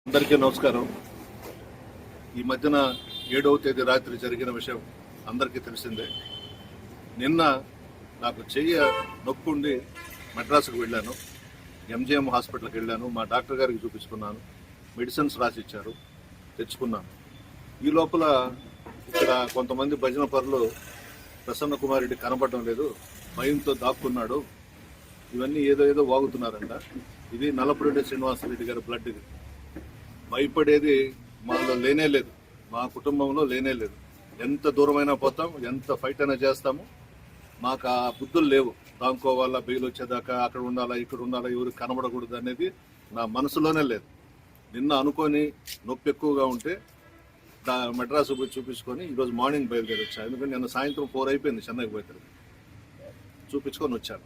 అందరికీ నమస్కారం. ఈ మధ్యన 7వ తేదీ రాత్రి జరిగిన విషయం అందరికీ తెలిసిందే. నిన్న నాకు చెయ్యి నొప్పుండి మద్రాసుకు వెళ్ళాను. ఎంజిఎం హాస్పిటల్కి వెళ్ళాను. మా డాక్టర్ గారికి చూపించుకున్నాను. మెడిసిన్స్ రాసిచ్చారు, తెచ్చుకున్నాను. ఈ లోపల ఇక్కడ కొంతమంది భజన పరులు ప్రసన్న కుమార్ రెడ్డి కనపడడం లేదు, భయంతో దాక్కున్నాడు, ఇవన్నీ ఏదో వాగుతున్నారంట. ఇది నల్లపురెడ్డి శ్రీనివాసరెడ్డి గారి బ్లడ్. ఇది భయపడేది మాలో లేనే లేదు, మా కుటుంబంలో లేనే లేదు. ఎంత దూరమైనా పోతాం, ఎంత ఫైట్ అయినా చేస్తాము. మాకు ఆ బుద్ధులు లేవు. దాంకోవాలా, బెయిల్ వచ్చేదాకా అక్కడ ఉండాలా, ఇక్కడ ఉండాలా, ఎవరికి కనబడకూడదు అనేది నా మనసులోనే లేదు. నిన్న అనుకొని నొప్పి ఎక్కువగా ఉంటే మెడ్రాసు పోయి చూపించుకొని ఈరోజు మార్నింగ్ బయలుదేరి వచ్చాను. ఎందుకంటే నిన్న సాయంత్రం 4 అయిపోయింది చెన్నైకి పోయి చూపించుకొని వచ్చాను.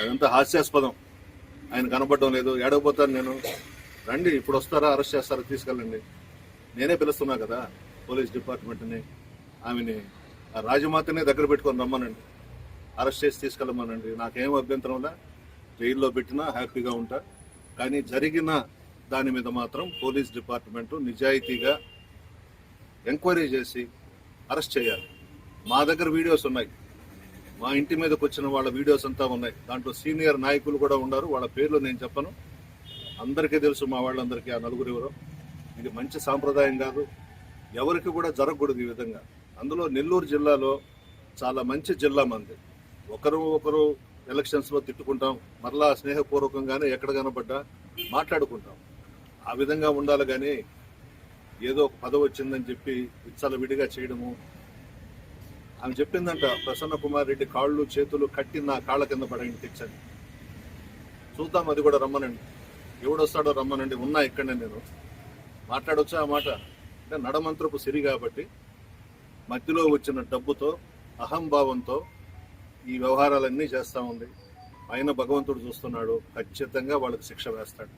అదంతా హాస్యాస్పదం. ఆయన కనపడడం లేదు, ఏడవపోతాను నేను. రండి, ఇప్పుడు వస్తారా, అరెస్ట్ చేస్తారా, తీసుకెళ్ళండి. నేనే పిలుస్తున్నా కదా పోలీస్ డిపార్ట్మెంట్ని, ఆమెని ఆ రాజమాతనే దగ్గర పెట్టుకొని రమ్మనండి, అరెస్ట్ చేసి తీసుకెళ్ళమనండి. నాకేం అభ్యంతరంలా, జైల్లో పెట్టినా హ్యాపీగా ఉంటా. కానీ జరిగిన దాని మీద మాత్రం పోలీస్ డిపార్ట్మెంటు నిజాయితీగా ఎంక్వైరీ చేసి అరెస్ట్ చేయాలి. మా దగ్గర వీడియోస్ ఉన్నాయి, మా ఇంటి మీదకి వచ్చిన వాళ్ళ వీడియోస్ అంతా ఉన్నాయి. దాంట్లో సీనియర్ నాయకులు కూడా ఉన్నారు. వాళ్ళ పేర్లు నేను చెప్పను, అందరికీ తెలుసు. మా వాళ్ళందరికీ ఆ నలుగురు ఎవరో. ఇది మంచి సాంప్రదాయం కాదు, ఎవరికి కూడా జరగకూడదు ఈ విధంగా. అందులో నెల్లూరు జిల్లాలో చాలా మంచి జిల్లా మంది. ఒకరు ఎలక్షన్స్లో తిట్టుకుంటాం, మరలా స్నేహపూర్వకంగానే ఎక్కడ కనబడ్డా మాట్లాడుకుంటాం. ఆ విధంగా ఉండాలి. కానీ ఏదో ఒక పదవి వచ్చిందని చెప్పి విచ్చల విడిగా చేయడము. ఆమె చెప్పిందంట, ప్రసన్న కుమార్ రెడ్డి కాళ్ళు చేతులు కట్టి నా కాళ్ళ కింద పడేయండి తెచ్చని. చూద్దాం, అది కూడా రమ్మనండి. ఎవడొస్తాడో రమ్మనండి, ఉన్నా ఇక్కడనే నేను. మాట్లాడొచ్చా ఆ మాట? అంటే నడమంత్రపు సిరి కాబట్టి మధ్యలో వచ్చిన డబ్బుతో, అహంభావంతో ఈ వ్యవహారాలన్నీ చేస్తూ ఉంది. ఆయన భగవంతుడు చూస్తున్నాడు, ఖచ్చితంగా వాళ్ళకి శిక్ష వేస్తాడు.